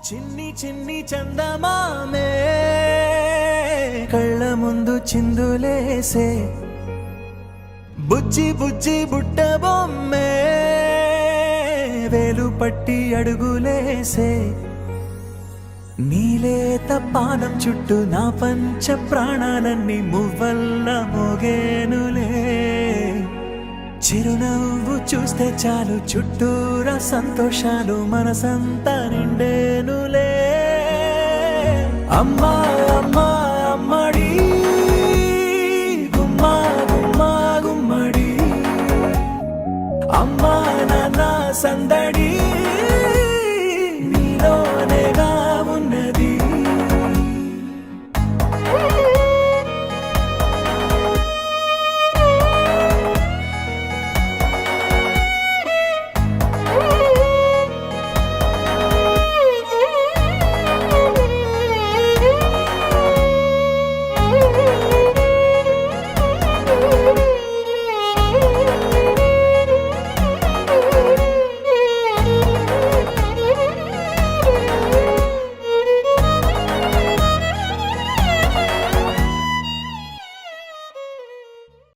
చిన్ని చిన్ని చందమామే కళ్ళ ముందు చిందులేసే బుజ్జి బుజ్జి బుట్ట బొమ్మే వేలు పట్టి అడుగులేసే నీలేత పానం చుట్టూ నా పంచ ప్రాణాలన్నీ మువ్వల్ల మోగేనులే చిరునవ్వు చూస్తే చాలు చుట్టూరా సంతోషాలు మనసంతా నిండేనులే అమ్మా అమ్మా అమ్మడి గుమ్మా గుమ్మా గుమ్మడి అమ్మా నాన్న సందడి